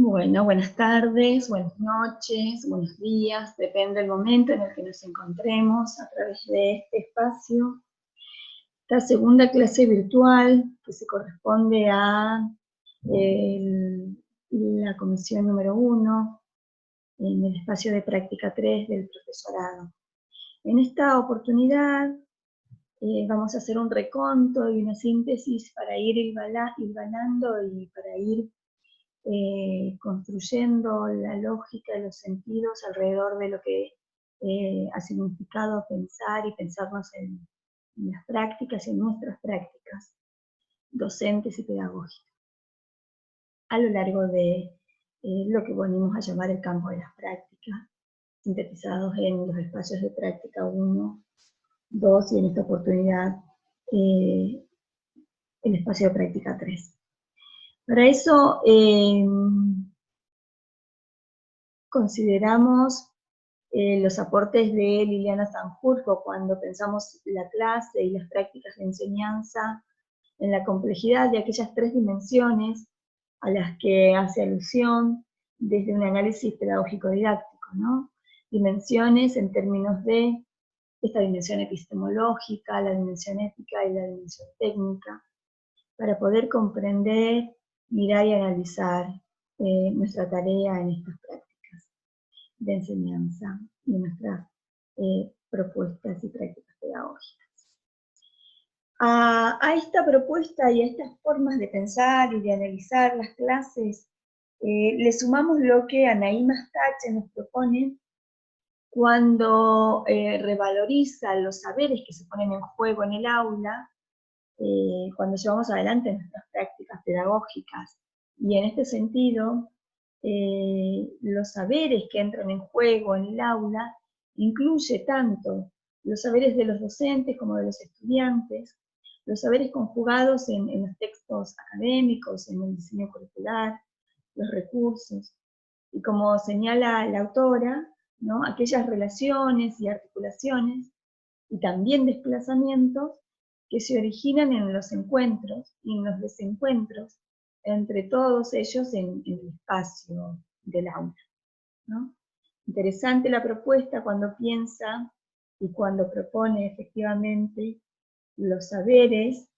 Bueno, buenas tardes, buenas noches, buenos días, depende del momento en el que nos encontremos a través de este espacio. Esta segunda clase virtual, que se corresponde a la comisión número 1, en el espacio de práctica 3 del profesorado. En esta oportunidad vamos a hacer un reconto y una síntesis para ir hilvanando y para ir construyendo la lógica y los sentidos alrededor de lo que ha significado pensar y pensarnos en las prácticas y en nuestras prácticas docentes y pedagógicas, a lo largo de lo que venimos a llamar el campo de las prácticas, sintetizados en los espacios de práctica 1, 2 y en esta oportunidad el espacio de práctica 3. Para eso consideramos los aportes de Liliana Sanjurjo cuando pensamos la clase y las prácticas de enseñanza en la complejidad de aquellas 3 dimensiones a las que hace alusión desde un análisis pedagógico didáctico, ¿no? Dimensiones en términos de esta dimensión epistemológica, la dimensión ética y la dimensión técnica, para poder comprender, mirar y analizar nuestra tarea en estas prácticas de enseñanza y nuestras propuestas y prácticas pedagógicas. A esta propuesta y a estas formas de pensar y de analizar las clases, le sumamos lo que Anaí Mastache nos propone cuando revaloriza los saberes que se ponen en juego en el aula, cuando llevamos adelante nuestras prácticas pedagógicas. Y en este sentido, los saberes que entran en juego en el aula incluye tanto los saberes de los docentes como de los estudiantes, los saberes conjugados en los textos académicos, en el diseño curricular, los recursos, y como señala la autora, ¿no?, aquellas relaciones y articulaciones, y también desplazamientos que se originan en los encuentros y en los desencuentros entre todos ellos en el espacio del aula, ¿no? Interesante la propuesta cuando piensa y cuando propone efectivamente los saberes,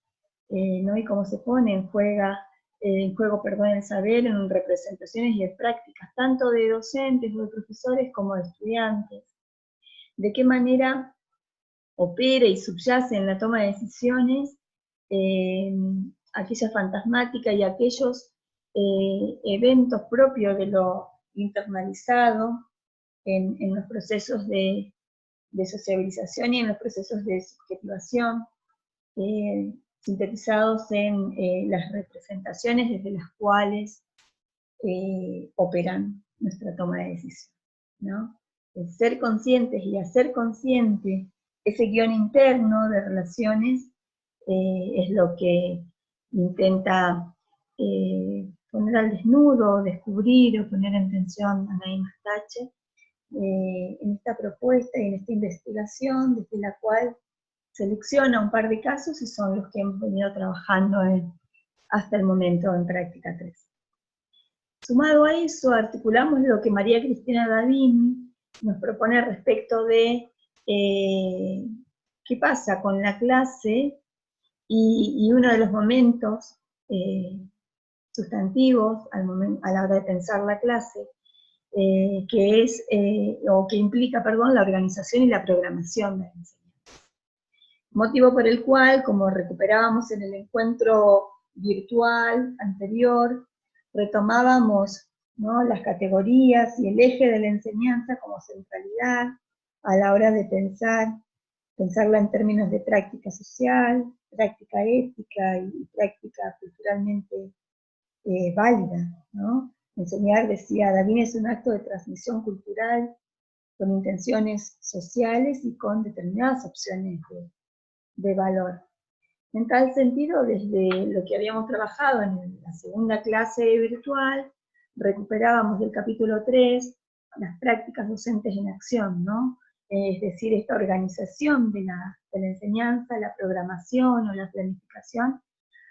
¿no?, y cómo se pone en juego el saber en representaciones y en prácticas, tanto de docentes o de profesores como de estudiantes. De qué manera opera y subyace en la toma de decisiones aquella fantasmática y aquellos eventos propios de lo internalizado en los procesos de sociabilización y en los procesos de subjetivación, sintetizados en las representaciones desde las cuales operan nuestra toma de decisión, ¿no? El ser conscientes y hacer consciente ese guión interno de relaciones es lo que intenta poner al desnudo, descubrir o poner en tensión Anaí Mastache en esta propuesta y en esta investigación, desde la cual selecciona un par de casos y son los que hemos venido trabajando hasta el momento en práctica 3. Sumado a eso, articulamos lo que María Cristina Davini nos propone respecto de qué pasa con la clase y uno de los momentos sustantivos a la hora de pensar la clase, que implica, la organización y la programación de la enseñanza. Motivo por el cual, como recuperábamos en el encuentro virtual anterior, retomábamos, ¿no?, las categorías y el eje de la enseñanza como centralidad a la hora de pensarla en términos de práctica social, práctica ética y práctica culturalmente válida, ¿no? Enseñar, decía Davini, es un acto de transmisión cultural con intenciones sociales y con determinadas opciones de valor. En tal sentido, desde lo que habíamos trabajado en la segunda clase virtual, recuperábamos del capítulo 3 las prácticas docentes en acción, ¿no? Es decir, esta organización de la enseñanza, la programación o la planificación,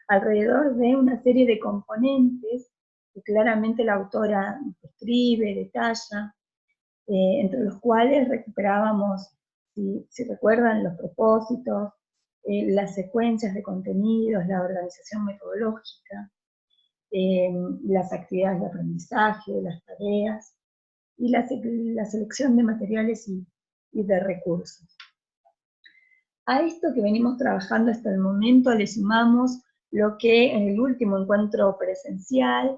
alrededor de una serie de componentes que claramente la autora describe, detalla, entre los cuales recuperábamos, si recuerdan, los propósitos, las secuencias de contenidos, la organización metodológica, las actividades de aprendizaje, las tareas, y la selección de materiales y de recursos. A esto que venimos trabajando hasta el momento le sumamos lo que en el último encuentro presencial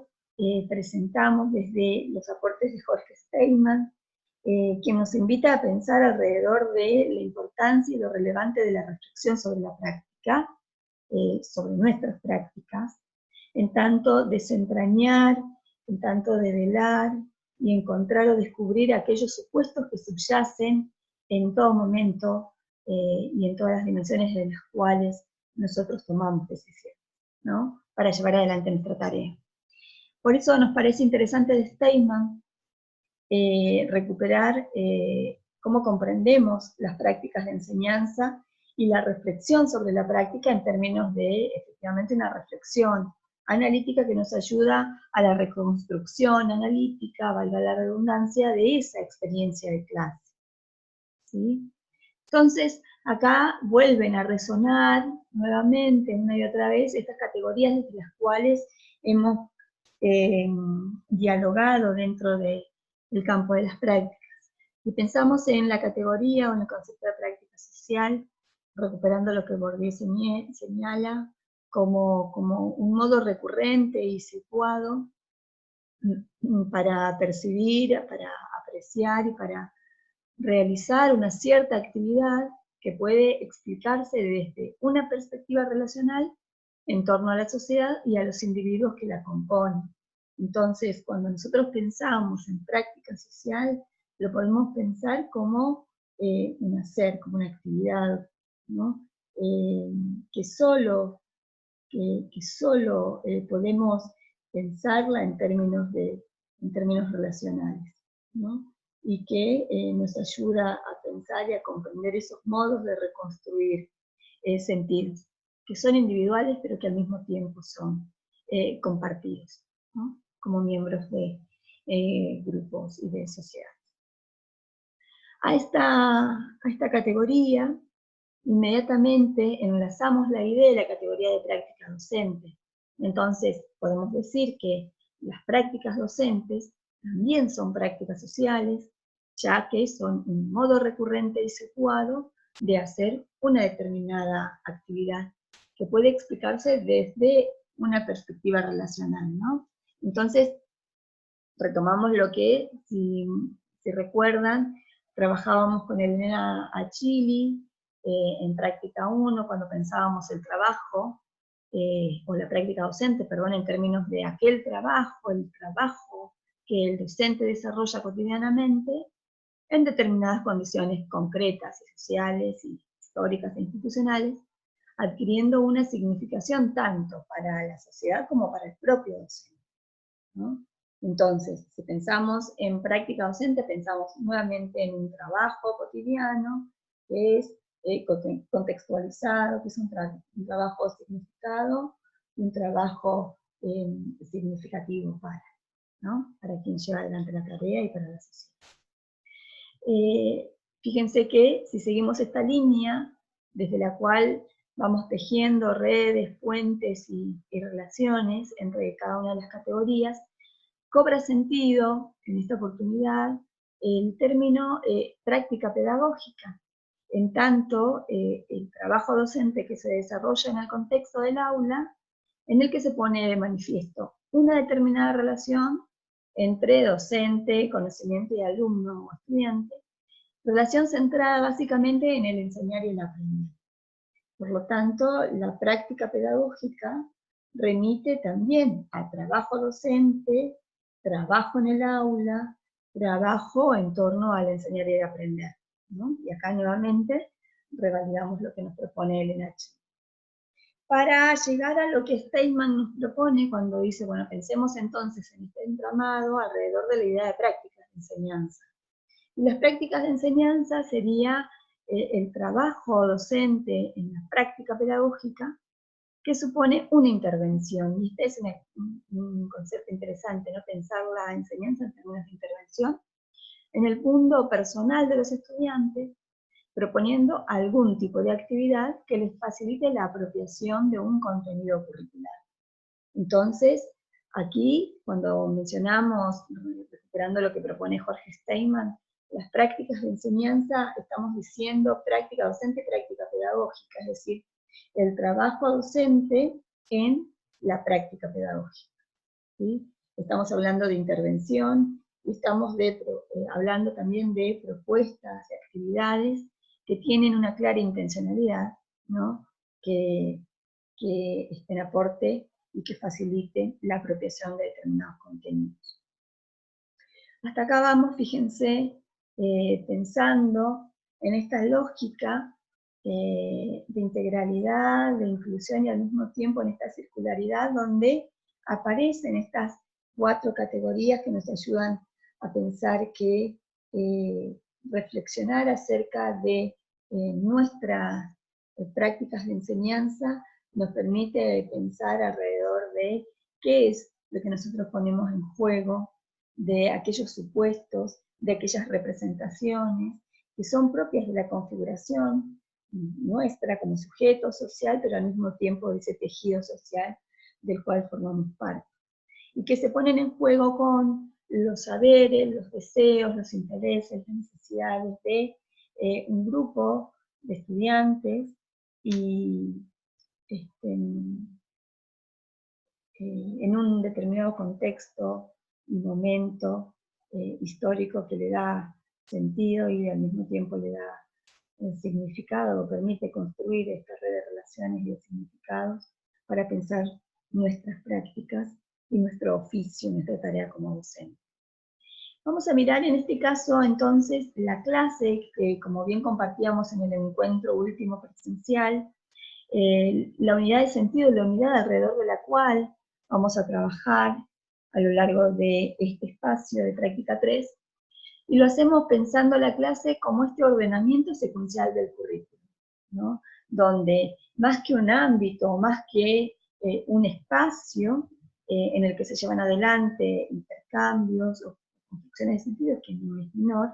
presentamos desde los aportes de Jorge Steinman, quien nos invita a pensar alrededor de la importancia y lo relevante de la reflexión sobre la práctica, sobre nuestras prácticas, en tanto desentrañar, en tanto develar y encontrar o descubrir aquellos supuestos que subyacen en todo momento y en todas las dimensiones de las cuales nosotros tomamos decisiones, ¿no?, para llevar adelante nuestra tarea. Por eso nos parece interesante de Steinman recuperar cómo comprendemos las prácticas de enseñanza y la reflexión sobre la práctica en términos de, efectivamente, una reflexión analítica que nos ayuda a la reconstrucción analítica, valga la redundancia, de esa experiencia de clase, ¿sí? Entonces, acá vuelven a resonar nuevamente, una y otra vez, estas categorías desde las cuales hemos dialogado dentro del campo de las prácticas. Y pensamos en la categoría o en el concepto de práctica social, recuperando lo que Bourdieu señala como un modo recurrente y situado para percibir, para apreciar y para realizar una cierta actividad que puede explicarse desde una perspectiva relacional en torno a la sociedad y a los individuos que la componen. Entonces, cuando nosotros pensamos en práctica social, lo podemos pensar como un hacer, como una actividad, ¿no? Que solo podemos pensarla en términos relacionales, ¿no? Y que nos ayuda a pensar y a comprender esos modos de reconstruir sentidos, que son individuales pero que al mismo tiempo son compartidos, ¿no?, como miembros de grupos y de sociedades. A esta categoría inmediatamente enlazamos la idea de la categoría de práctica docente. Entonces, podemos decir que las prácticas docentes también son prácticas sociales, ya que son un modo recurrente y situado de hacer una determinada actividad, que puede explicarse desde una perspectiva relacional, ¿no? Entonces, retomamos lo que, si recuerdan, trabajábamos con Elena Achilli en práctica 1, cuando pensábamos el trabajo, o la práctica docente, perdón, en términos de aquel trabajo, el trabajo que el docente desarrolla cotidianamente en determinadas condiciones concretas, sociales, y históricas e institucionales, adquiriendo una significación tanto para la sociedad como para el propio docente, ¿no? Entonces, si pensamos en práctica docente, pensamos nuevamente en un trabajo cotidiano, que es contextualizado, que es un trabajo significado, un trabajo significativo para quien lleva adelante la tarea y para la sociedad. Fíjense que si seguimos esta línea, desde la cual vamos tejiendo redes, puentes y relaciones entre cada una de las categorías, cobra sentido, en esta oportunidad, el término práctica pedagógica, en tanto el trabajo docente que se desarrolla en el contexto del aula, en el que se pone de manifiesto una determinada relación entre docente, conocimiento y alumno o estudiante, relación centrada básicamente en el enseñar y el aprender. Por lo tanto, la práctica pedagógica remite también a trabajo docente, trabajo en el aula, trabajo en torno al enseñar y el aprender, ¿no? Y acá nuevamente revalidamos lo que nos propone Elena Achilli. Para llegar a lo que Steinman nos propone cuando dice, bueno, pensemos entonces en este entramado alrededor de la idea de prácticas de enseñanza. Y las prácticas de enseñanza sería el trabajo docente en la práctica pedagógica, que supone una intervención. Y este es un concepto interesante, ¿no? Pensar la enseñanza en términos de intervención en el mundo personal de los estudiantes, proponiendo algún tipo de actividad que les facilite la apropiación de un contenido curricular. Entonces, aquí, cuando mencionamos, recuperando lo que propone Jorge Steinman, las prácticas de enseñanza, estamos diciendo práctica docente, práctica pedagógica, es decir, el trabajo docente en la práctica pedagógica, ¿sí? Estamos hablando de intervención, y estamos hablando también de propuestas, de actividades que tienen una clara intencionalidad, ¿no? que estén aporte y que facilite la apropiación de determinados contenidos. Hasta acá vamos, fíjense, pensando en esta lógica de integralidad, de inclusión y al mismo tiempo en esta circularidad donde aparecen estas 4 categorías que nos ayudan a pensar que reflexionar acerca de nuestras prácticas de enseñanza nos permite pensar alrededor de qué es lo que nosotros ponemos en juego, de aquellos supuestos, de aquellas representaciones que son propias de la configuración nuestra como sujeto social, pero al mismo tiempo de ese tejido social del cual formamos parte. Y que se ponen en juego con los saberes, los deseos, los intereses, las necesidades de un grupo de estudiantes y en un determinado contexto y momento histórico que le da sentido y al mismo tiempo le da significado o permite construir esta red de relaciones y de significados para pensar nuestras prácticas y nuestro oficio, nuestra tarea como docente. Vamos a mirar en este caso entonces la clase, que como bien compartíamos en el encuentro último presencial, la unidad de sentido, la unidad alrededor de la cual vamos a trabajar a lo largo de este espacio de práctica 3, y lo hacemos pensando la clase como este ordenamiento secuencial del currículum, ¿no? Donde más que un ámbito, más que un espacio en el que se llevan adelante intercambios o construcciones de sentido, que no es menor,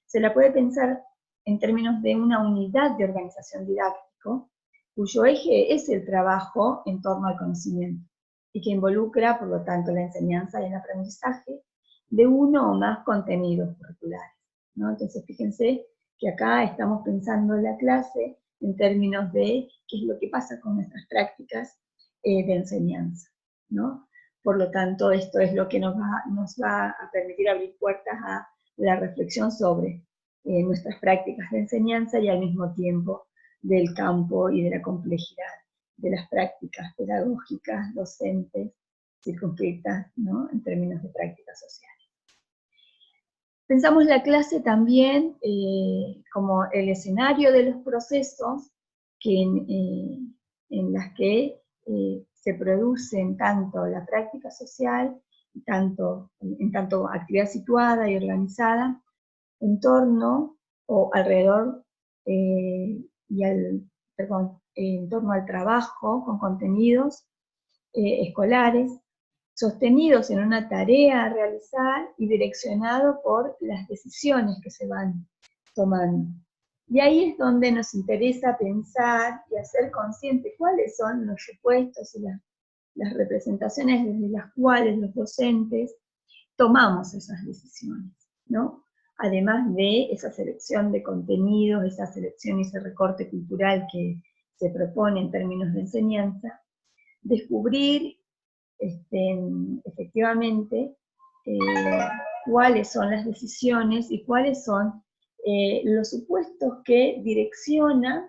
se la puede pensar en términos de una unidad de organización didáctico, cuyo eje es el trabajo en torno al conocimiento, y que involucra, por lo tanto, la enseñanza y el aprendizaje de uno o más contenidos curriculares, ¿no? Entonces, fíjense que acá estamos pensando la clase en términos de qué es lo que pasa con nuestras prácticas de enseñanza, ¿no? Por lo tanto, esto es lo que nos va a permitir abrir puertas a la reflexión sobre nuestras prácticas de enseñanza y al mismo tiempo del campo y de la complejidad de las prácticas pedagógicas, docentes, circunscritas, ¿no? En términos de prácticas sociales. Pensamos la clase también como el escenario de los procesos en las que se producen tanto la práctica social, en tanto actividad situada y organizada, en torno o alrededor en torno al trabajo con contenidos escolares, sostenidos en una tarea a realizar y direccionado por las decisiones que se van tomando. Y ahí es donde nos interesa pensar y hacer consciente cuáles son los supuestos y las representaciones desde las cuales los docentes tomamos esas decisiones, ¿no? Además de esa selección de contenidos, esa selección y ese recorte cultural que se propone en términos de enseñanza, descubrir efectivamente cuáles son las decisiones y cuáles son los supuestos que direccionan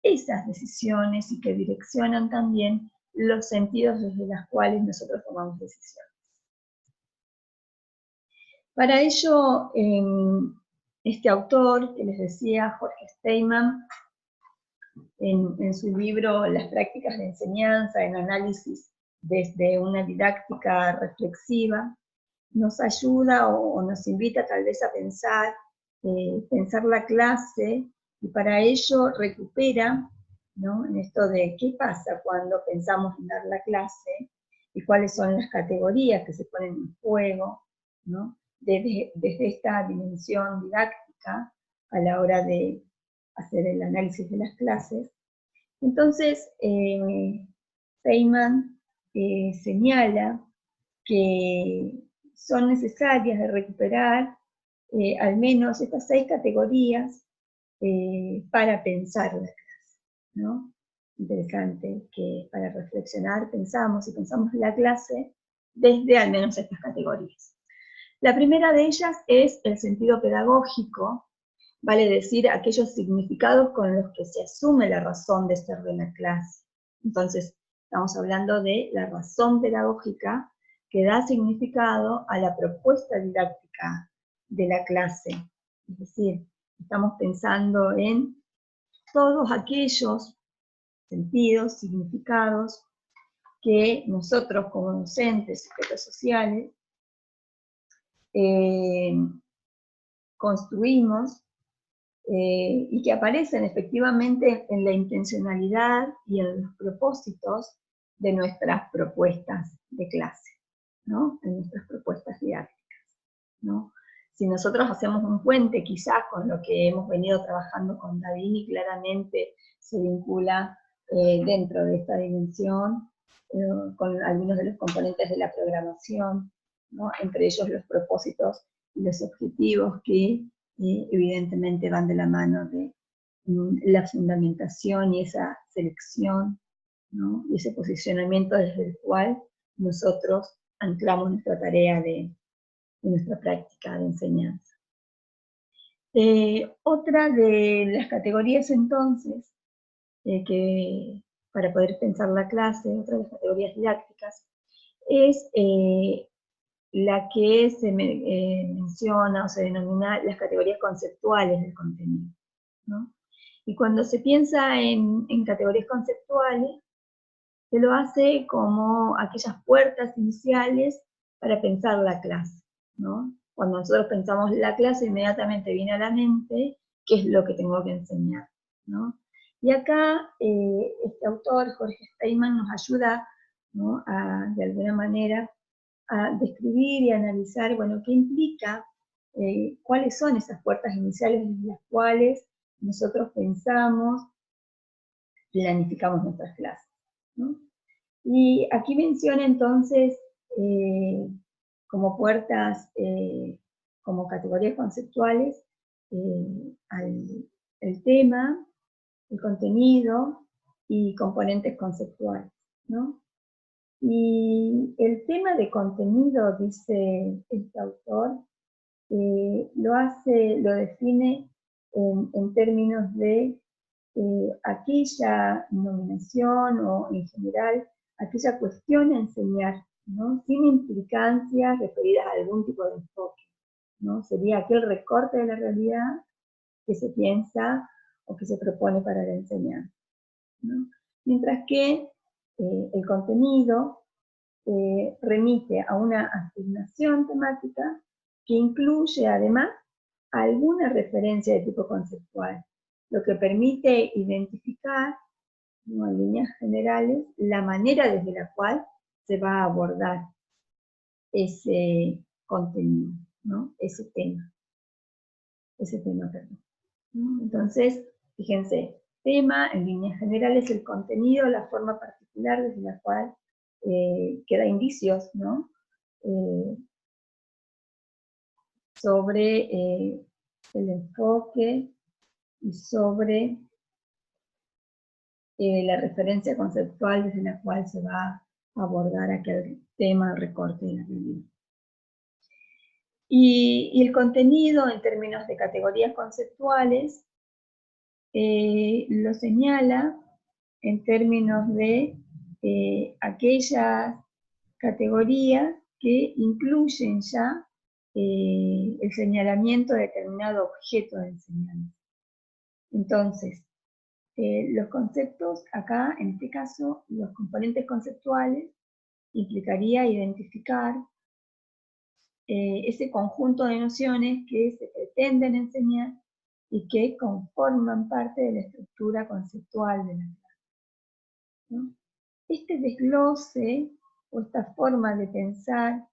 esas decisiones y que direccionan también los sentidos desde los cuales nosotros tomamos decisiones. Para ello, este autor que les decía, Jorge Steinman, en su libro Las prácticas de enseñanza, en análisis desde una didáctica reflexiva, nos ayuda o nos invita tal vez a pensar la clase, y para ello recupera ¿no? En esto de qué pasa cuando pensamos en dar la clase y cuáles son las categorías que se ponen en juego, ¿no? Desde esta dimensión didáctica a la hora de hacer el análisis de las clases. Entonces, Feynman señala que son necesarias de recuperar al menos estas 6 categorías para pensar la clase, ¿no? Interesante que para reflexionar pensamos la clase desde al menos estas categorías. La primera de ellas es el sentido pedagógico, vale decir, aquellos significados con los que se asume la razón de ser de la clase. Entonces, estamos hablando de la razón pedagógica que da significado a la propuesta didáctica de la clase. Es decir, estamos pensando en todos aquellos sentidos, significados que nosotros como docentes, sujetos sociales, construimos y que aparecen efectivamente en la intencionalidad y en los propósitos de nuestras propuestas de clase, ¿no? En nuestras propuestas didácticas, ¿no? Si nosotros hacemos un puente quizás con lo que hemos venido trabajando con Davini, claramente se vincula dentro de esta dimensión con algunos de los componentes de la programación, ¿no? Entre ellos los propósitos y los objetivos que evidentemente van de la mano de la fundamentación y esa selección, ¿no? Y ese posicionamiento desde el cual nosotros anclamos nuestra tarea de nuestra práctica de enseñanza. Otra de las categorías entonces, que para poder pensar la clase, otra de las categorías didácticas, es la que se menciona o se denomina las categorías conceptuales del contenido, ¿no? Y cuando se piensa en categorías conceptuales, se lo hace como aquellas puertas iniciales para pensar la clase, ¿no? Cuando nosotros pensamos la clase, inmediatamente viene a la mente qué es lo que tengo que enseñar, ¿no? Y acá este autor, Jorge Feynman, nos ayuda, ¿no? De alguna manera a describir y analizar, bueno, qué implica, cuáles son esas puertas iniciales desde las cuales nosotros pensamos, planificamos nuestras clases, ¿no? Y aquí menciona entonces como puertas, como categorías conceptuales, el tema, el contenido y componentes conceptuales, ¿no? Y el tema de contenido, dice este autor, lo define en términos de aquella nominación o en general aquella cuestión a enseñar, ¿no? Sin implicancias referidas a algún tipo de enfoque, ¿no? Sería aquel recorte de la realidad que se piensa o que se propone para la enseñanza, ¿no? Mientras que el contenido remite a una asignación temática que incluye además alguna referencia de tipo conceptual, lo que permite identificar, ¿no? En líneas generales, la manera desde la cual se va a abordar ese contenido, ¿no? Ese tema, perdón, ¿no? Entonces, fíjense, tema en líneas generales, el contenido, la forma particular desde la cual queda indicios, ¿no? Sobre el enfoque y sobre la referencia conceptual desde la cual se va a abordar aquel tema, recorte de la realidad. Y el contenido, en términos de categorías conceptuales, lo señala en términos de aquellas categorías que incluyen ya el señalamiento de determinado objeto de enseñanza. Entonces, los conceptos, acá, en este caso, los componentes conceptuales, implicaría identificar ese conjunto de nociones que se pretenden enseñar y que conforman parte de la estructura conceptual de la clase. ¿no? Este desglose o esta forma de pensar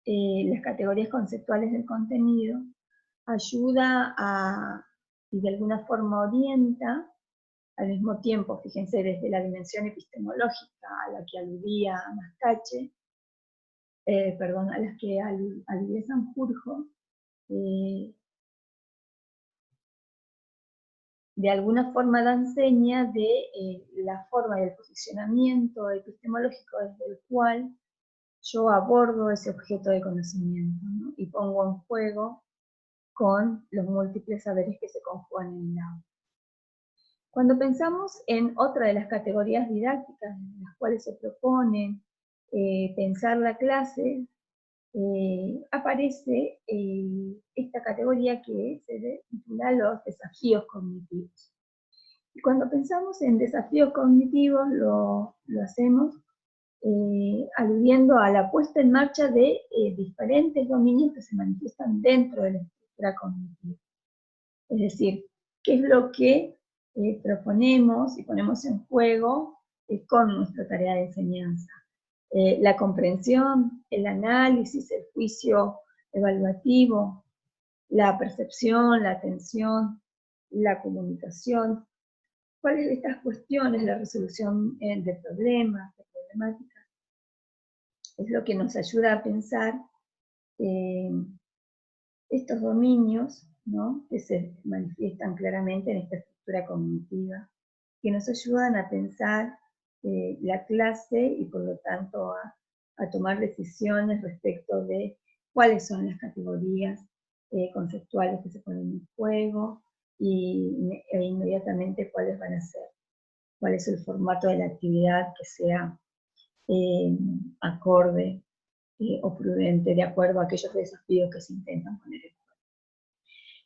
las categorías conceptuales del contenido ayuda y de alguna forma orienta, al mismo tiempo, fíjense, desde la dimensión epistemológica a la que aludía Mascache, a las que aludía Sanjurjo, de alguna forma dan seña de la forma y el posicionamiento epistemológico desde el cual yo abordo ese objeto de conocimiento, ¿no? Y pongo en juego con los múltiples saberes que se conjugan en el aula. Cuando pensamos en otra de las categorías didácticas en las cuales se propone pensar la clase, aparece esta categoría que se titula los desafíos cognitivos. Y cuando pensamos en desafíos cognitivos lo hacemos aludiendo a la puesta en marcha de diferentes dominios que se manifiestan dentro de la estructura cognitiva. Es decir, qué es lo que proponemos y ponemos en juego con nuestra tarea de enseñanza. La comprensión, el análisis, el juicio evaluativo, la percepción, la atención, la comunicación. ¿Cuáles de estas cuestiones, la resolución de problemas, de problemáticas, es lo que nos ayuda a pensar estos dominios, ¿no?, que se manifiestan claramente en esta estructura cognitiva, que nos ayudan a pensar la clase y por lo tanto a tomar decisiones respecto de cuáles son las categorías conceptuales que se ponen en juego e inmediatamente cuáles van a ser, cuál es el formato de la actividad que sea acorde o prudente de acuerdo a aquellos desafíos que se intentan poner en juego.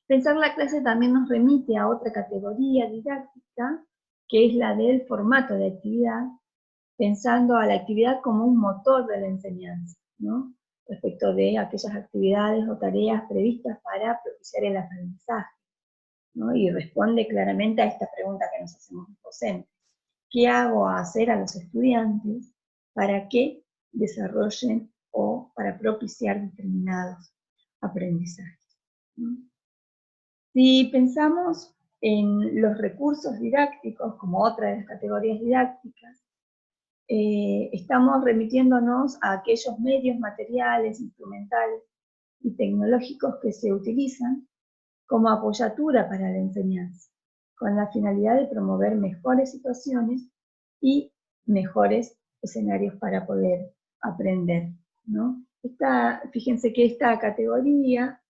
Pensar la clase también nos remite a otra categoría didáctica, que es la del formato de actividad, pensando a la actividad como un motor de la enseñanza, ¿no?, respecto de aquellas actividades o tareas previstas para propiciar el aprendizaje, ¿no? Y responde claramente a esta pregunta que nos hacemos los docentes: ¿qué hago hacer a los estudiantes para que desarrollen o para propiciar determinados aprendizajes, ¿no? Si pensamos en los recursos didácticos como otra de las categorías didácticas, estamos remitiéndonos a aquellos medios materiales, instrumentales y tecnológicos que se utilizan como apoyatura para la enseñanza, con la finalidad de promover mejores situaciones y mejores escenarios para poder aprender, ¿no? Fíjense que esta categoría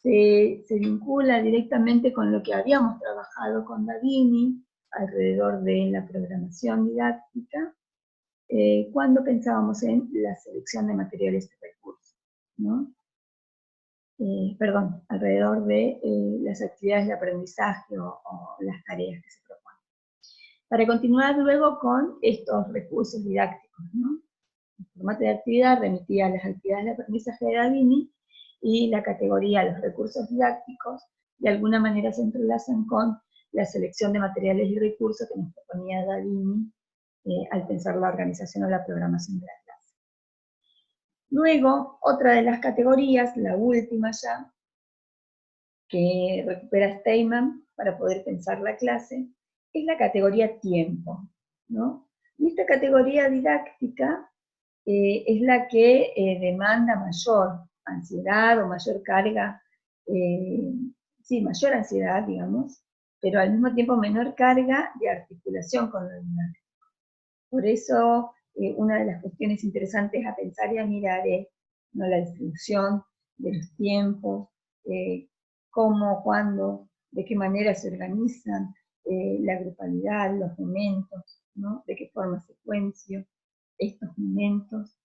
se vincula directamente con lo que habíamos trabajado con Davini alrededor de la programación didáctica, cuando pensábamos en la selección de materiales y recursos, ¿no? Alrededor de las actividades de aprendizaje o las tareas que se proponen. Para continuar luego con estos recursos didácticos, ¿no? El formato de actividad remitía a las actividades de aprendizaje de Davini, y la categoría los recursos didácticos de alguna manera se entrelazan con la selección de materiales y recursos que nos proponía Davini al pensar la organización o la programación de la clase. Luego, otra de las categorías, la última ya, que recupera Steinman para poder pensar la clase, es la categoría tiempo, ¿no? Y esta categoría didáctica es la que demanda mayor ansiedad o mayor carga, mayor ansiedad, digamos, pero al mismo tiempo menor carga de articulación con lo didáctico. Por eso, una de las cuestiones interesantes a pensar y a mirar es, ¿no?, la distribución de los tiempos, cómo, cuándo, de qué manera se organizan, la grupalidad, los momentos, ¿no?, de qué forma secuencio estos momentos,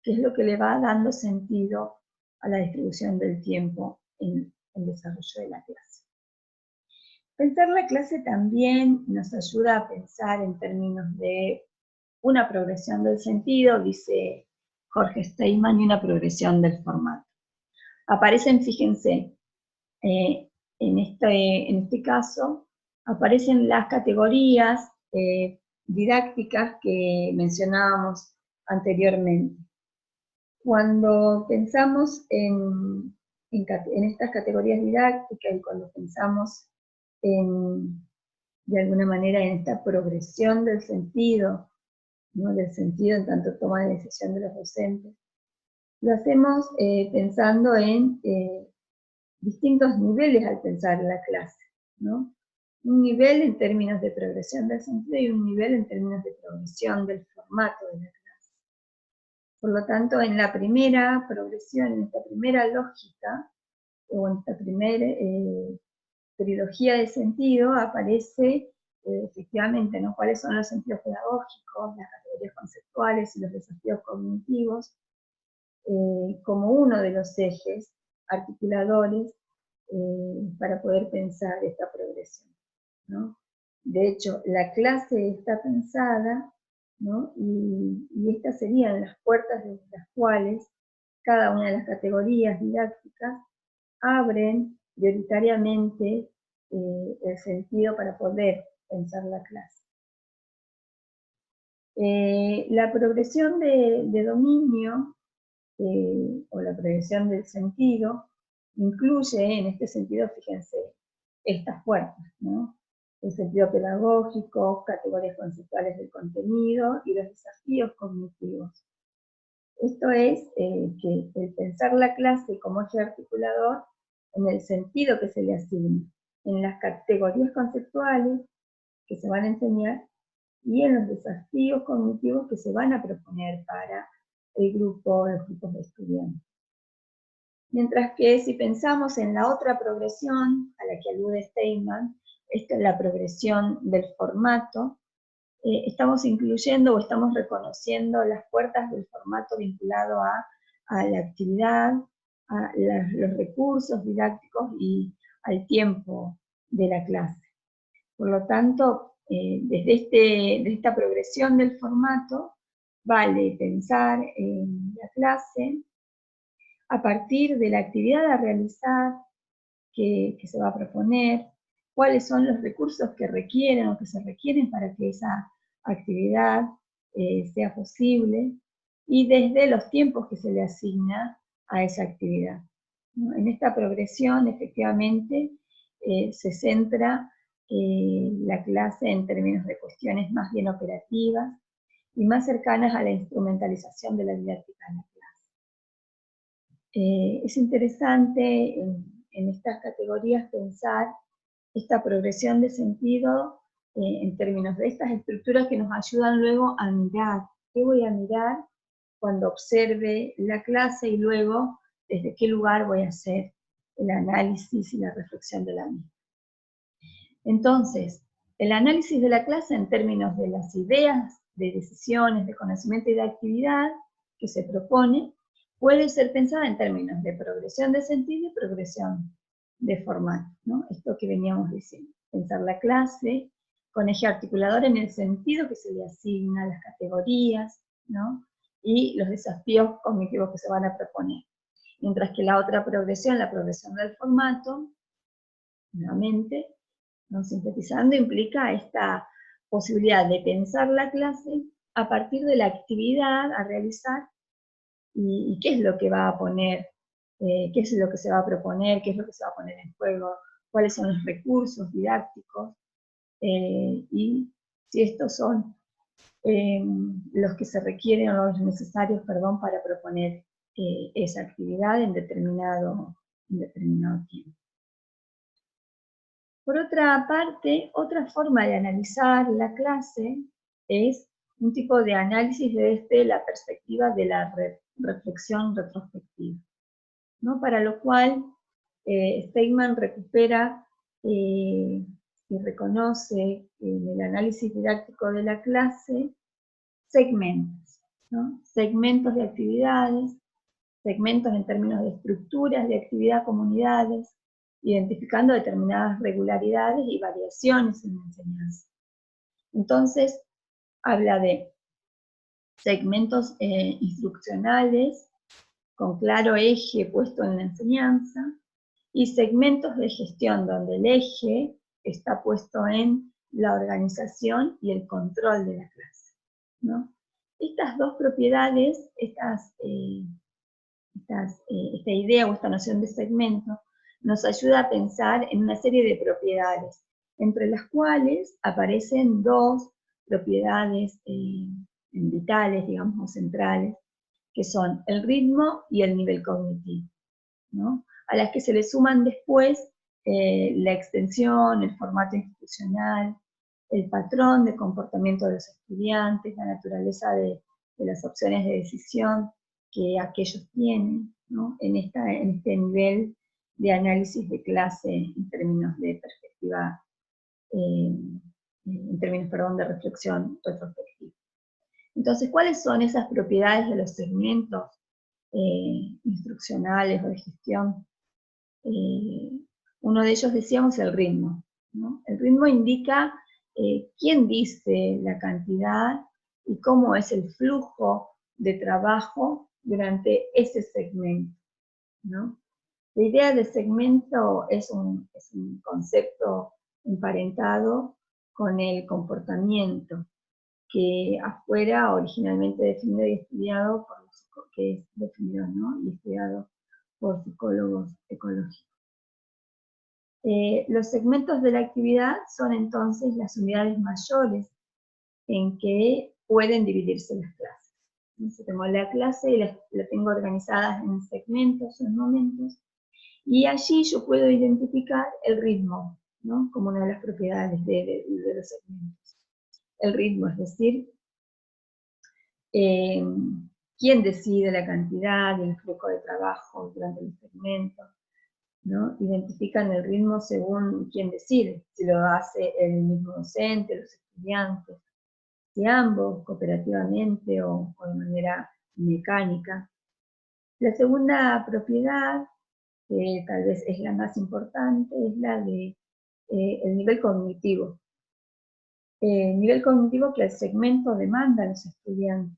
que es lo que le va dando sentido a la distribución del tiempo en el desarrollo de la clase. Pensar la clase también nos ayuda a pensar en términos de una progresión del sentido, dice Jorge Steinman, y una progresión del formato. Aparecen, fíjense, en este caso, aparecen las categorías didácticas que mencionábamos anteriormente. Cuando pensamos en estas categorías didácticas y cuando pensamos de alguna manera en esta progresión del sentido, ¿no? Del sentido en tanto toma de decisión de los docentes, lo hacemos pensando en distintos niveles al pensar la clase, ¿no? Un nivel en términos de progresión del sentido y un nivel en términos de progresión del formato de la clase. Por lo tanto, en la primera progresión, en esta primera lógica, o en esta primera trilogía de sentido, aparece efectivamente, ¿no? Cuáles son los sentidos pedagógicos, las categorías conceptuales y los desafíos cognitivos, como uno de los ejes articuladores para poder pensar esta progresión, ¿no? De hecho, la clase está pensada, ¿no? y estas serían las puertas de las cuales cada una de las categorías didácticas abren prioritariamente el sentido para poder pensar la clase. La progresión de dominio, o la progresión del sentido, incluye en este sentido, fíjense, estas puertas, ¿no? El sentido pedagógico, categorías conceptuales del contenido y los desafíos cognitivos. Esto es que el pensar la clase como eje articulador en el sentido que se le asigna, en las categorías conceptuales que se van a enseñar y en los desafíos cognitivos que se van a proponer para el grupo, los grupos de estudiantes. Mientras que si pensamos en la otra progresión a la que alude Steinman, esta es la progresión del formato, estamos incluyendo o estamos reconociendo las puertas del formato vinculado a la actividad, a los recursos didácticos y al tiempo de la clase. Por lo tanto, desde esta progresión del formato, vale pensar en la clase a partir de la actividad a realizar que se va a proponer, cuáles son los recursos que requieren o que se requieren para que esa actividad sea posible, y desde los tiempos que se le asigna a esa actividad, ¿no? En esta progresión, efectivamente, se centra la clase en términos de cuestiones más bien operativas y más cercanas a la instrumentalización de la didáctica en la clase. Es interesante en estas categorías pensar esta progresión de sentido en términos de estas estructuras que nos ayudan luego a mirar. ¿Qué voy a mirar cuando observe la clase y luego desde qué lugar voy a hacer el análisis y la reflexión de la misma? Entonces, el análisis de la clase en términos de las ideas, de decisiones, de conocimiento y de actividad que se propone, puede ser pensada en términos de progresión de sentido y progresión de formato, ¿no? Esto que veníamos diciendo, pensar la clase con eje articulador en el sentido que se le asigna a las categorías, ¿no? Y los desafíos cognitivos que se van a proponer. Mientras que la otra progresión, la progresión del formato, nuevamente, ¿no? Sintetizando, implica esta posibilidad de pensar la clase a partir de la actividad a realizar y qué es lo que va a poner, qué es lo que se va a proponer, qué es lo que se va a poner en juego, cuáles son los recursos didácticos, y si estos son los que se requieren o los necesarios, perdón, para proponer esa actividad en determinado tiempo. Por otra parte, otra forma de analizar la clase es un tipo de análisis desde la perspectiva de la reflexión retrospectiva, ¿no? Para lo cual Steinman recupera y reconoce en el análisis didáctico de la clase segmentos, ¿no? Segmentos de actividades, segmentos en términos de estructuras de actividad, comunidades, identificando determinadas regularidades y variaciones en la enseñanza. Entonces, habla de segmentos instruccionales con claro eje puesto en la enseñanza y segmentos de gestión donde el eje está puesto en la organización y el control de la clase, ¿no? Estas dos propiedades, esta idea o esta noción de segmento, nos ayuda a pensar en una serie de propiedades, entre las cuales aparecen dos propiedades vitales, digamos, centrales, que son el ritmo y el nivel cognitivo, ¿no? A las que se le suman después la extensión, el formato institucional, el patrón de comportamiento de los estudiantes, la naturaleza de las opciones de decisión que aquellos tienen, ¿no? en este nivel de análisis de clase en términos de perspectiva, en términos, perdón, de reflexión retrospectiva. Entonces, ¿cuáles son esas propiedades de los segmentos instruccionales o de gestión? Uno de ellos, decíamos, el ritmo, ¿no? El ritmo indica quién dice la cantidad y cómo es el flujo de trabajo durante ese segmento, ¿no? La idea de segmento es un concepto emparentado con el comportamiento, que afuera originalmente definido y estudiado por que es definido, ¿no? Y estudiado por psicólogos ecológicos. Los segmentos de la actividad son entonces las unidades mayores en que pueden dividirse las clases. Entonces tengo la clase y la tengo organizada en segmentos o en momentos, y allí yo puedo identificar el ritmo, ¿no? Como una de las propiedades de los segmentos. El ritmo, es decir, quién decide la cantidad y el flujo de trabajo durante el segmento, ¿no? Identifican el ritmo según quién decide, si lo hace el mismo docente, los estudiantes, si ambos, cooperativamente o de manera mecánica. La segunda propiedad, que tal vez es la más importante, es la de el nivel cognitivo. Nivel cognitivo que el segmento demanda a los estudiantes,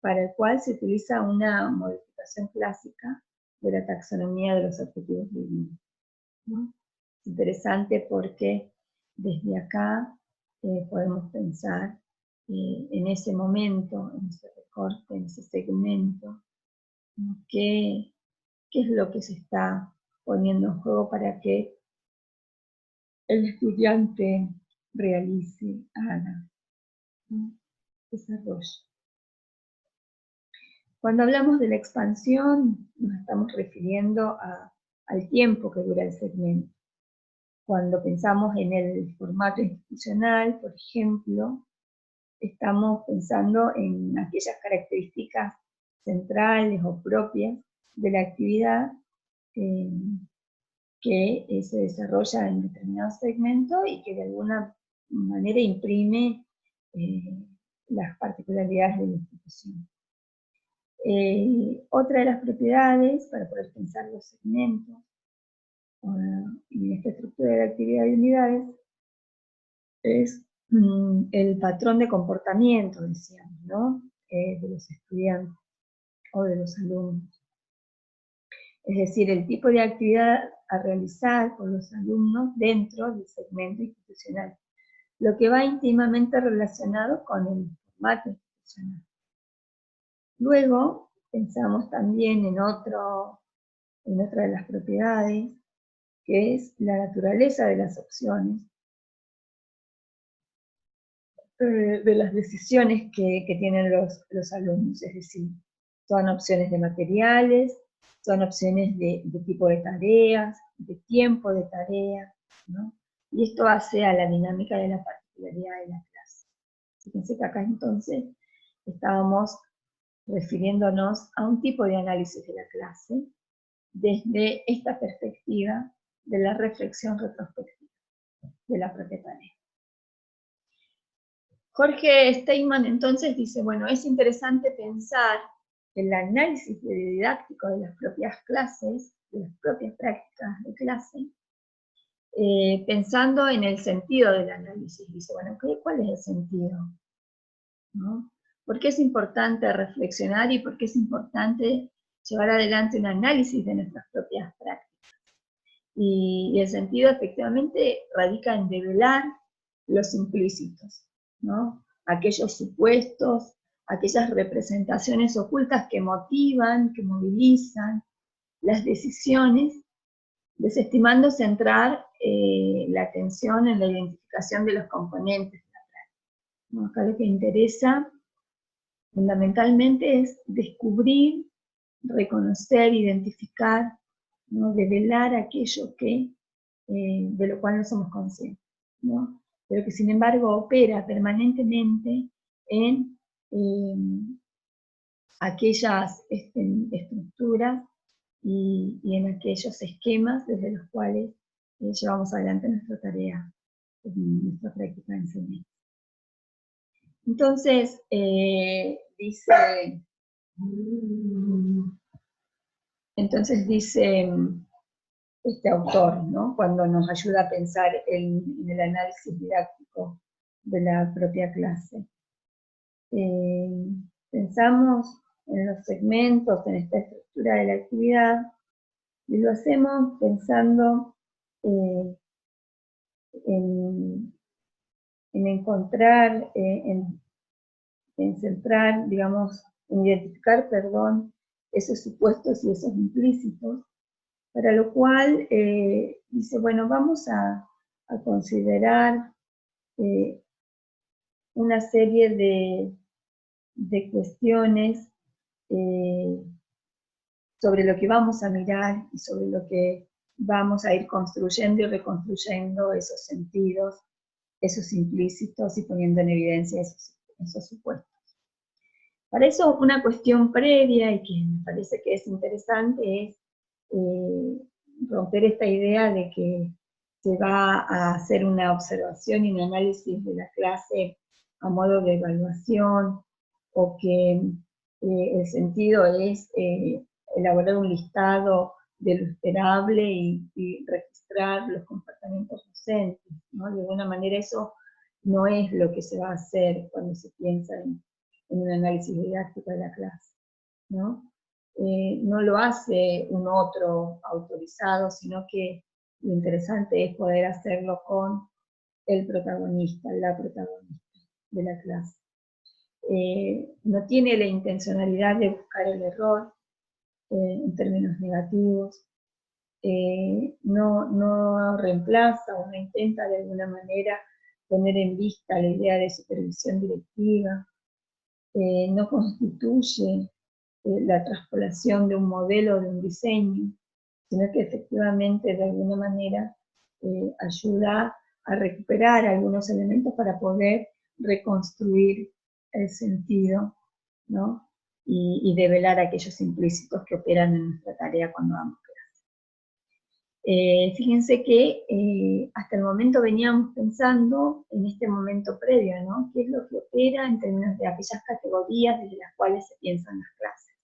para el cual se utiliza una modificación clásica de la taxonomía de los objetivos de vida, ¿no? Es interesante porque desde acá podemos pensar en ese momento, en ese recorte, en ese segmento, ¿no? ¿Qué es lo que se está poniendo en juego para que el estudiante realice, haga, ¿no? Desarrolle? Cuando hablamos de la expansión, nos estamos refiriendo al tiempo que dura el segmento. Cuando pensamos en el formato institucional, por ejemplo, estamos pensando en aquellas características centrales o propias de la actividad que se desarrolla en determinado segmento y que de alguna manera imprime las particularidades de la institución. Otra de las propiedades, para poder pensar los segmentos en esta estructura de actividad de unidades, es el patrón de comportamiento, decíamos, ¿no? De los estudiantes o de los alumnos. Es decir, el tipo de actividad a realizar por los alumnos dentro del segmento institucional, lo que va íntimamente relacionado con el formato institucional. Luego, pensamos también en otra de las propiedades, que es la naturaleza de las opciones, de las decisiones que tienen los alumnos, es decir, son opciones de materiales, son opciones de tipo de tareas, de tiempo de tarea, ¿no? Y esto hace a la dinámica de la particularidad de la clase. Fíjense que acá entonces estábamos refiriéndonos a un tipo de análisis de la clase desde esta perspectiva de la reflexión retrospectiva de la propia tarea. Jorge Steinman entonces dice, bueno, es interesante pensar el análisis didáctico de las propias clases, de las propias prácticas de clase, pensando en el sentido del análisis. Dice, bueno, ¿cuál es el sentido? ¿No? ¿Por qué es importante reflexionar y por qué es importante llevar adelante un análisis de nuestras propias prácticas? Y el sentido efectivamente radica en develar los implícitos, ¿no? Aquellos supuestos, aquellas representaciones ocultas que motivan, que movilizan las decisiones, desestimando centrar la atención en la identificación de los componentes de la práctica, ¿no? Acá lo que interesa fundamentalmente es descubrir, reconocer, identificar, ¿no? Develar aquello que, de lo cual no somos conscientes, ¿no? Pero que sin embargo opera permanentemente en aquellas estructuras y en aquellos esquemas desde los cuales llevamos adelante nuestra tarea, nuestra práctica de enseñanza. Entonces, dice este autor, ¿no? Cuando nos ayuda a pensar en el análisis didáctico de la propia clase. Pensamos en los segmentos, en esta estructura de la actividad, y lo hacemos pensando en encontrar, en centrar, digamos, en identificar, esos supuestos y esos implícitos, para lo cual dice, bueno, vamos a considerar una serie de cuestiones sobre lo que vamos a mirar y sobre lo que vamos a ir construyendo y reconstruyendo esos sentidos, esos implícitos y poniendo en evidencia esos supuestos. Para eso, una cuestión previa y que me parece que es interesante es romper esta idea de que se va a hacer una observación y un análisis de la clase a modo de evaluación, o que el sentido es elaborar un listado de lo esperable y registrar los comportamientos docentes, ¿no? De alguna manera eso no es lo que se va a hacer cuando se piensa en un análisis didáctico de la clase, ¿no? No lo hace un otro autorizado, sino que lo interesante es poder hacerlo con el protagonista, la protagonista de la clase. No tiene la intencionalidad de buscar el error en términos negativos, no reemplaza o no intenta de alguna manera poner en vista la idea de supervisión directiva, no constituye la traspolación de un modelo, de un diseño, sino que efectivamente de alguna manera ayuda a recuperar algunos elementos para poder reconstruir el sentido, ¿no? Y develar aquellos implícitos que operan en nuestra tarea cuando damos clase. Fíjense que hasta el momento veníamos pensando en este momento previo, ¿no? ¿Qué es lo que opera en términos de aquellas categorías desde las cuales se piensan las clases?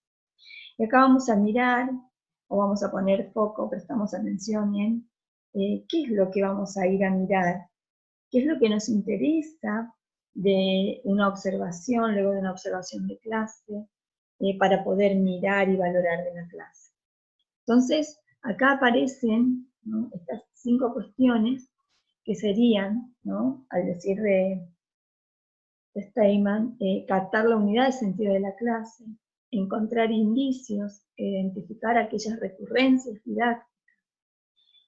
Y acá vamos a mirar, o vamos a poner foco, prestamos atención en qué es lo que vamos a ir a mirar, qué es lo que nos interesa de una observación, luego de una observación de clase, para poder mirar y valorar de la clase. Entonces, acá aparecen, ¿no?, estas 5 cuestiones que serían, ¿no?, al decir de Steinman, captar la unidad de sentido de la clase, encontrar indicios, identificar aquellas recurrencias didácticas,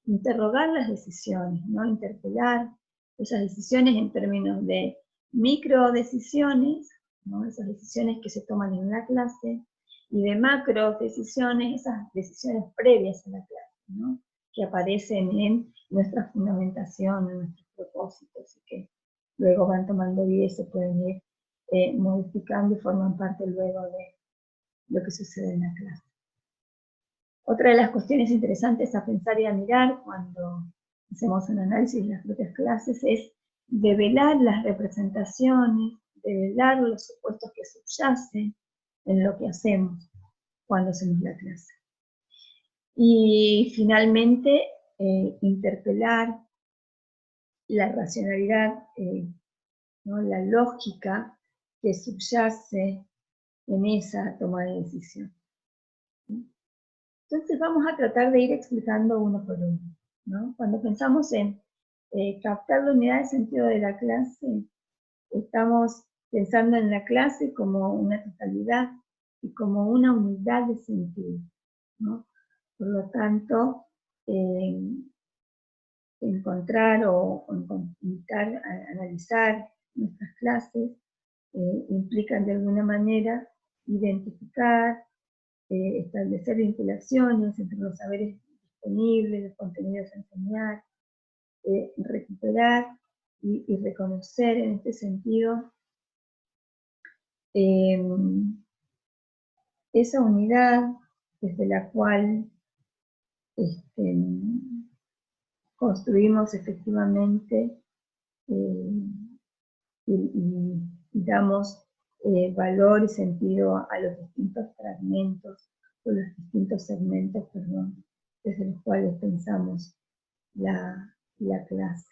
interrogar las decisiones, ¿no?, interpelar esas decisiones en términos de micro decisiones, ¿no?, esas decisiones que se toman en la clase, y de macro decisiones, esas decisiones previas a la clase, ¿no?, que aparecen en nuestra fundamentación, en nuestros propósitos, y que luego van tomando vida y se pueden ir modificando y forman parte luego de lo que sucede en la clase. Otra de las cuestiones interesantes a pensar y a mirar cuando hacemos un análisis de las propias clases es develar las representaciones, develar los supuestos que subyacen en lo que hacemos cuando hacemos la clase. Y finalmente, interpelar la racionalidad, ¿no?, la lógica que subyace en esa toma de decisión. Entonces vamos a tratar de ir explicando uno por uno, ¿no? Cuando pensamos en captar la unidad de sentido de la clase, estamos pensando en la clase como una totalidad y como una unidad de sentido, ¿no? Por lo tanto, encontrar o intentar analizar nuestras clases implican de alguna manera identificar, establecer vinculaciones entre los saberes disponibles, los contenidos a enseñar, recuperar y reconocer en este sentido esa unidad desde la cual construimos efectivamente y damos valor y sentido a los distintos fragmentos o los distintos segmentos, perdón, desde los cuales pensamos la clase.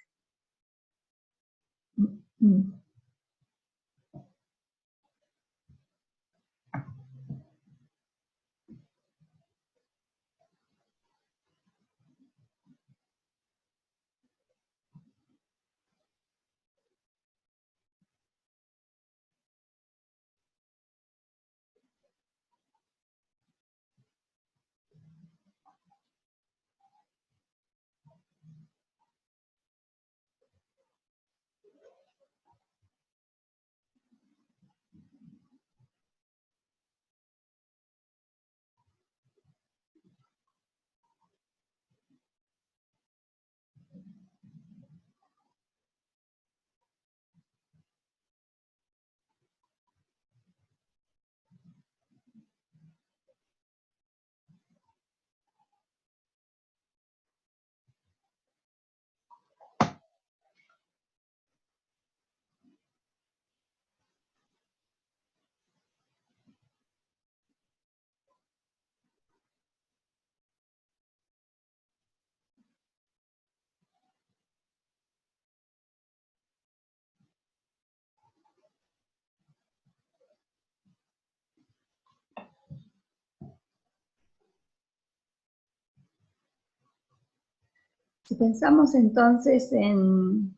Si pensamos entonces en,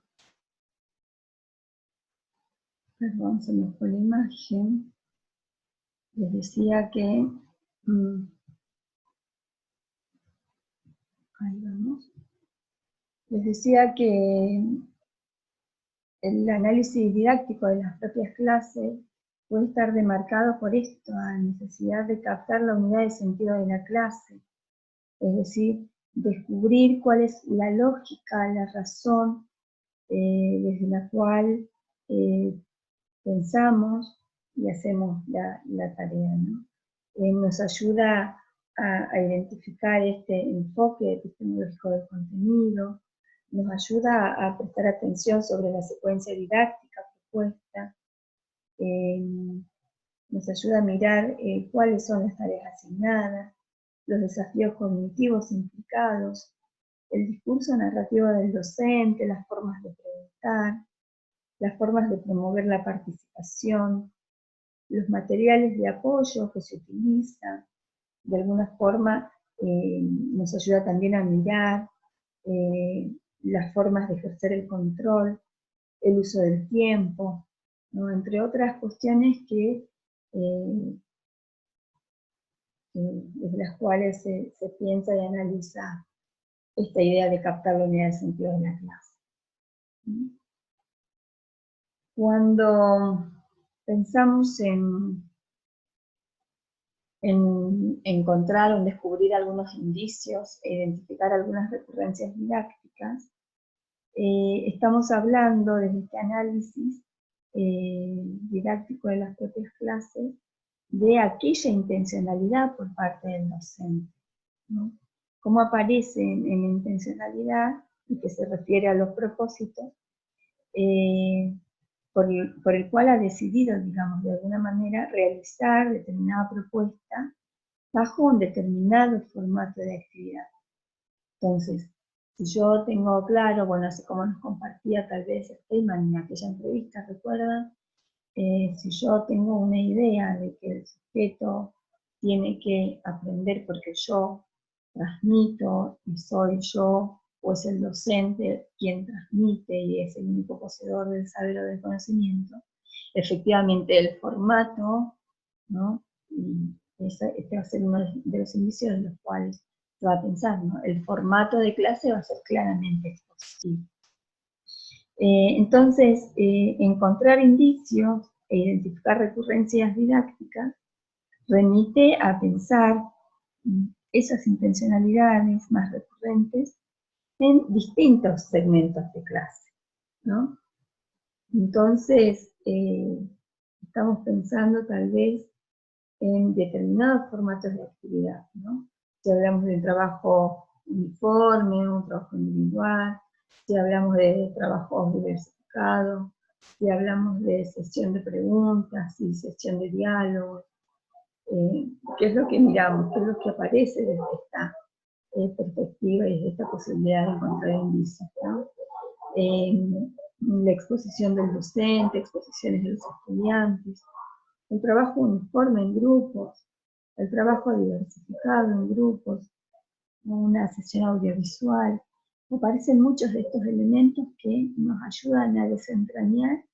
perdón, se me fue la imagen, les decía que, ahí vamos, les decía que el análisis didáctico de las propias clases puede estar demarcado por esto, la necesidad de captar la unidad de sentido de la clase, es decir, descubrir cuál es la lógica, la razón desde la cual pensamos y hacemos la tarea, ¿no? Nos ayuda a identificar este enfoque epistemológico del contenido, nos ayuda a prestar atención sobre la secuencia didáctica propuesta, nos ayuda a mirar cuáles son las tareas asignadas, los desafíos cognitivos implicados, el discurso narrativo del docente, las formas de preguntar, las formas de promover la participación, los materiales de apoyo que se utilizan, de alguna forma nos ayuda también a mirar las formas de ejercer el control, el uso del tiempo, ¿no? Entre otras cuestiones que desde las cuales se piensa y analiza esta idea de captar la unidad de sentido de la clase. Cuando pensamos en encontrar o en descubrir algunos indicios e identificar algunas recurrencias didácticas, estamos hablando desde este análisis didáctico de las propias clases de aquella intencionalidad por parte del docente, ¿no? Cómo aparece en la intencionalidad, y que se refiere a los propósitos, por el cual ha decidido, digamos, de alguna manera, realizar determinada propuesta bajo un determinado formato de actividad. Entonces, si yo tengo claro, bueno, así como nos compartía tal vez Steinman en aquella entrevista, ¿recuerdan? Si yo tengo una idea de que el sujeto tiene que aprender porque yo transmito y soy yo o es el docente quien transmite y es el único poseedor del saber o del conocimiento, efectivamente el formato, ¿no? Y este va a ser uno de los indicios de los cuales se va a pensar, ¿no? El formato de clase va a ser claramente expositivo. Entonces, encontrar indicios e identificar recurrencias didácticas remite a pensar esas intencionalidades más recurrentes en distintos segmentos de clase, ¿no? Entonces, estamos pensando tal vez en determinados formatos de actividad, ¿no? Si hablamos de trabajo uniforme, un trabajo individual, si hablamos de trabajos diversificados, si hablamos de sesión de preguntas y sesión de diálogo, qué es lo que miramos, qué es lo que aparece desde esta perspectiva y desde esta posibilidad de encontrar indicios, ¿no? La exposición del docente, exposiciones de los estudiantes, el trabajo uniforme en grupos, el trabajo diversificado en grupos, una sesión audiovisual. Aparecen muchos de estos elementos que nos ayudan a desentrañar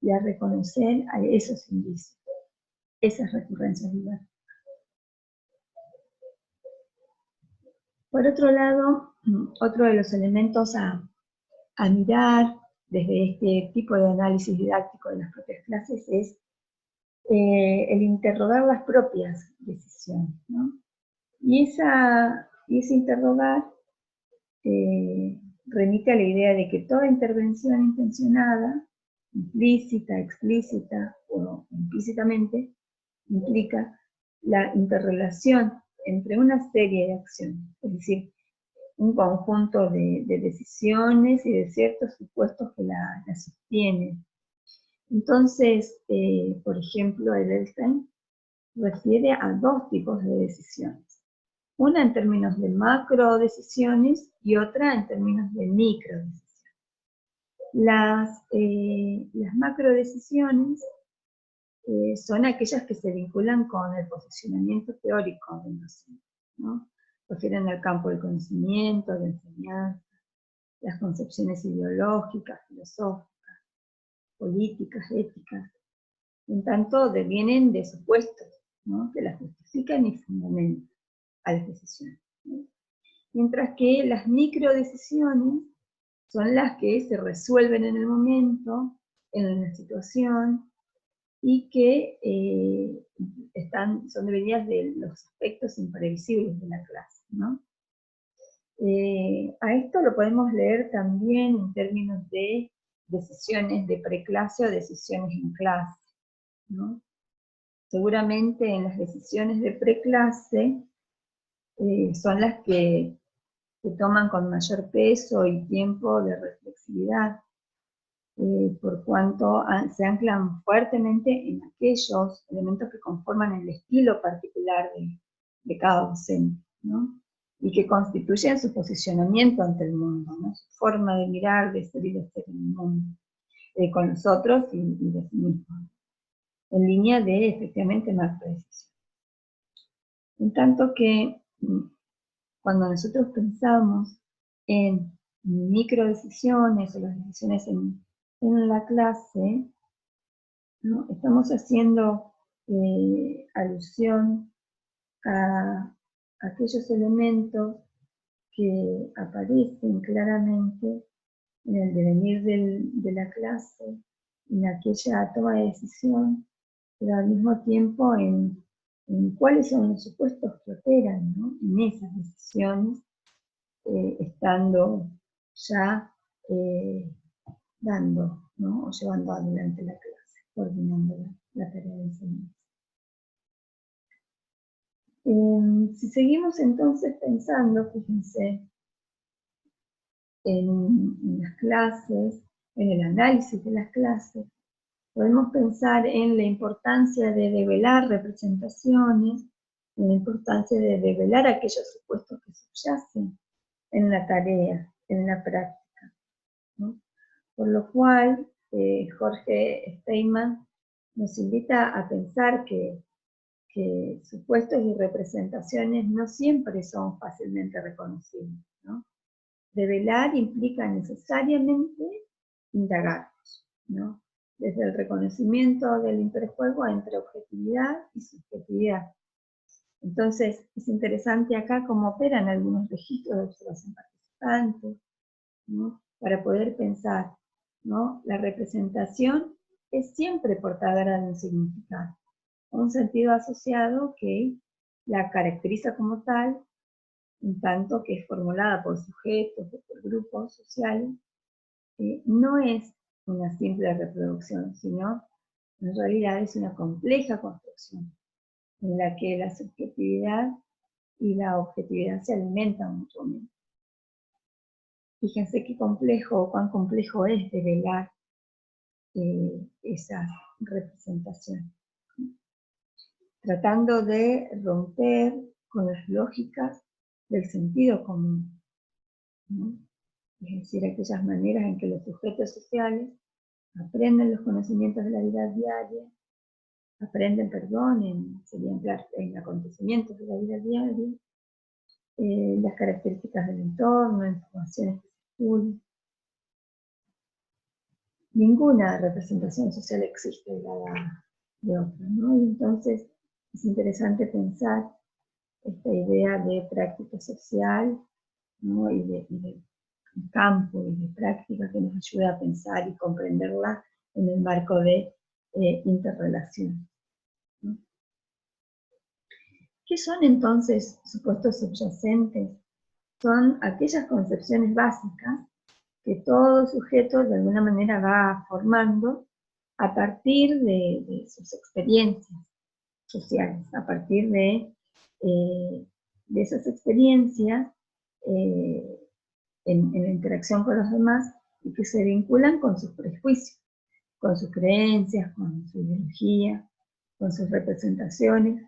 y a reconocer a esos indicios, esas recurrencias didácticas. Por otro lado, otro de los elementos a mirar desde este tipo de análisis didáctico de las propias clases es el interrogar las propias decisiones, ¿no? Y ese interrogar remite a la idea de que toda intervención intencionada, implícita, explícita o implícitamente, implica la interrelación entre una serie de acciones, es decir, un conjunto de decisiones y de ciertos supuestos que la sostienen. Entonces, por ejemplo, Edelstein refiere a dos tipos de decisiones. Una en términos de macro decisiones y otra en términos de micro decisiones. Las macro decisiones son aquellas que se vinculan con el posicionamiento teórico del docente, ¿no? Refieren al campo del conocimiento, de la enseñanza, las concepciones ideológicas, filosóficas, políticas, éticas, en tanto devienen de supuestos, ¿no? Que las justifican y fundamentan a las decisiones, ¿no? Mientras que las microdecisiones son las que se resuelven en el momento, en la situación, y que son devenidas de los aspectos imprevisibles de la clase, ¿no? A esto lo podemos leer también en términos de decisiones de preclase o decisiones en clase, ¿no? Seguramente en las decisiones de preclase son las que toman con mayor peso y tiempo de reflexividad, por cuanto se anclan fuertemente en aquellos elementos que conforman el estilo particular de cada docente, ¿no? Y que constituyen su posicionamiento ante el mundo, ¿no? Su forma de mirar, de ser y de ser en el mundo, con los otros y de sí mismo, en línea de, efectivamente, macrodecisión. En tanto que cuando nosotros pensamos en microdecisiones o las decisiones en la clase, ¿no? Estamos haciendo alusión a aquellos elementos que aparecen claramente en el devenir de la clase, en aquella toma de decisión, pero al mismo tiempo en cuáles son los supuestos que operan, ¿no? En esas decisiones, estando ya dando, ¿no? O llevando adelante la clase, coordinando la tarea de enseñanza. Si seguimos entonces pensando, fíjense, en las clases, en el análisis de las clases, podemos pensar en la importancia de develar representaciones, en la importancia de develar aquellos supuestos que subyacen en la tarea, en la práctica, ¿no? Por lo cual, Jorge Steinman nos invita a pensar que supuestos y representaciones no siempre son fácilmente reconocibles, ¿no? Develar implica necesariamente indagarnos, ¿no? Desde el reconocimiento del interjuego entre objetividad y subjetividad. Entonces, es interesante acá cómo operan algunos registros de observación participante, ¿no? Para poder pensar, ¿no? La representación es siempre portadora de un significado, un sentido asociado que la caracteriza como tal, en tanto que es formulada por sujetos o por grupos sociales, no es una simple reproducción, sino en realidad es una compleja construcción en la que la subjetividad y la objetividad se alimentan mutuamente. Fíjense qué complejo o cuán complejo es develar esa representación, tratando de romper con las lógicas del sentido común, ¿no? Es decir, aquellas maneras en que los sujetos sociales aprenden los conocimientos de la vida diaria, en acontecimientos de la vida diaria, las características del entorno, informaciones que circulan. Ninguna representación social existe aislada de otra, ¿no? Y entonces es interesante pensar esta idea de práctica social, ¿no? y de campo y de práctica que nos ayuda a pensar y comprenderla en el marco de interrelación, ¿no? ¿Qué son entonces supuestos subyacentes? Son aquellas concepciones básicas que todo sujeto de alguna manera va formando a partir de sus experiencias sociales, a partir de esas experiencias en la interacción con los demás y que se vinculan con sus prejuicios, con sus creencias, con su ideología, con sus representaciones,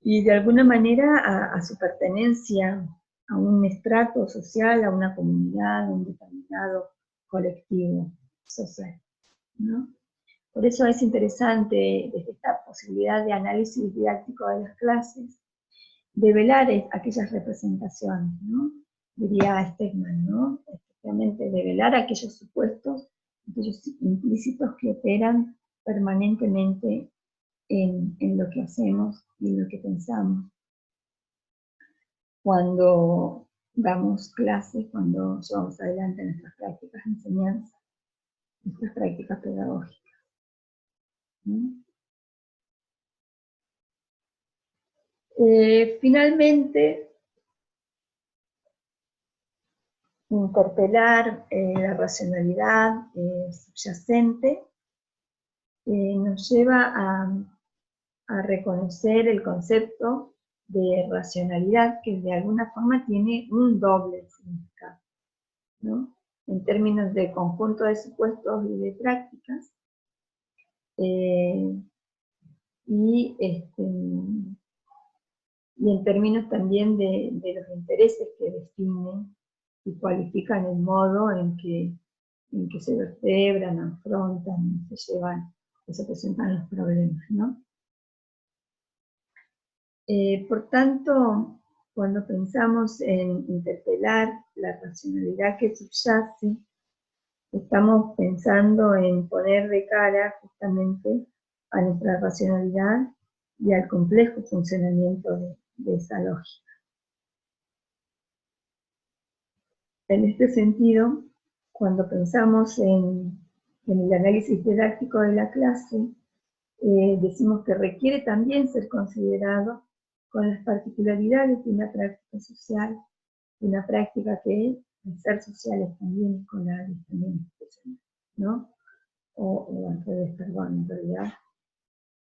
y de alguna manera a su pertenencia a un estrato social, a una comunidad, a un determinado colectivo social, ¿no? Por eso es interesante, desde esta posibilidad de análisis didáctico de las clases, develar aquellas representaciones, ¿no? Diría Stegman, ¿no? Especialmente develar aquellos supuestos, aquellos implícitos que operan permanentemente en lo que hacemos y en lo que pensamos. Cuando damos clases, cuando llevamos adelante nuestras prácticas de enseñanza, nuestras prácticas pedagógicas, ¿no? Finalmente, interpelar la racionalidad subyacente nos lleva a reconocer el concepto de racionalidad que de alguna forma tiene un doble significado, ¿no? En términos de conjunto de supuestos y de prácticas, y en términos también de los intereses que definen y cualifican el modo en que se vertebran, afrontan, se llevan, que se presentan los problemas, ¿no? Por tanto, cuando pensamos en interpelar la racionalidad que subyace, estamos pensando en poner de cara justamente a nuestra racionalidad y al complejo funcionamiento de esa lógica. En este sentido, cuando pensamos en el análisis didáctico de la clase, decimos que requiere también ser considerado con las particularidades de una práctica social, de una práctica que, al ser social, es también escolar y también profesional, ¿no? O al revés, perdón, en realidad,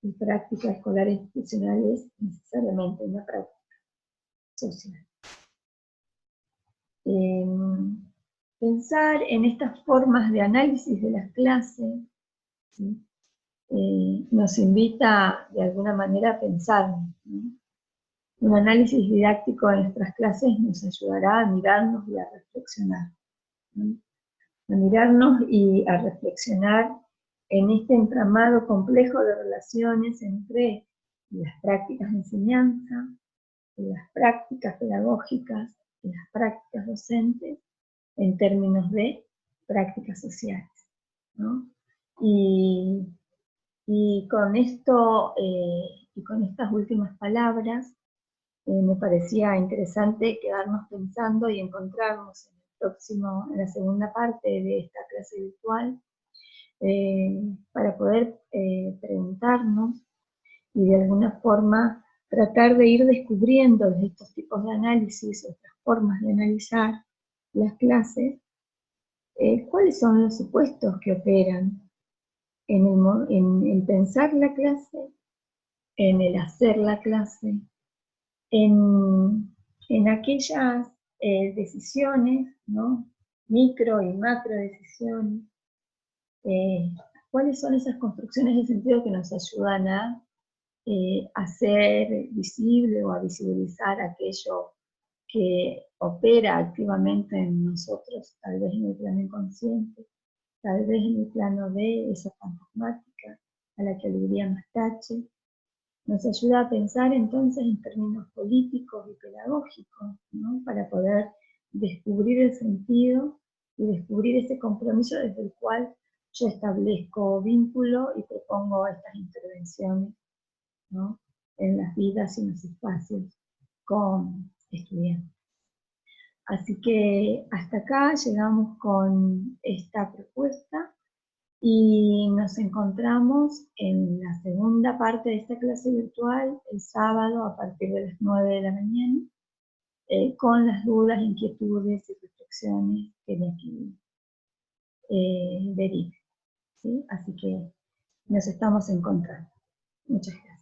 la práctica escolar y profesional es necesariamente una práctica social. Pensar en estas formas de análisis de las clases, ¿sí? Nos invita de alguna manera a pensar, ¿no? Un análisis didáctico de nuestras clases nos ayudará a mirarnos y a reflexionar, ¿no? A mirarnos y a reflexionar en este entramado complejo de relaciones entre las prácticas de enseñanza, las prácticas pedagógicas, las prácticas docentes en términos de prácticas sociales, ¿no? Y con esto, y con estas últimas palabras, me parecía interesante quedarnos pensando y encontrarnos en la segunda parte de esta clase virtual, para poder preguntarnos y de alguna forma tratar de ir descubriendo desde estos tipos de análisis, otras formas de analizar las clases, cuáles son los supuestos que operan en el pensar la clase, en el hacer la clase, en aquellas decisiones, ¿no? Micro y macro decisiones, cuáles son esas construcciones de sentido que nos ayudan a hacer visible o a visibilizar aquello que opera activamente en nosotros, tal vez en el plano inconsciente, tal vez en el plano de esa fantasmática a la que aludía Mastache. Nos ayuda a pensar entonces en términos políticos y pedagógicos, ¿no? Para poder descubrir el sentido y descubrir ese compromiso desde el cual yo establezco vínculo y propongo estas intervenciones, ¿no? En las vidas y en los espacios con estudiantes. Así que hasta acá llegamos con esta propuesta y nos encontramos en la segunda parte de esta clase virtual el sábado a partir de las 9 de la mañana, con las dudas, inquietudes y reflexiones que de aquí deriven, ¿sí? Así que nos estamos encontrando. Muchas gracias.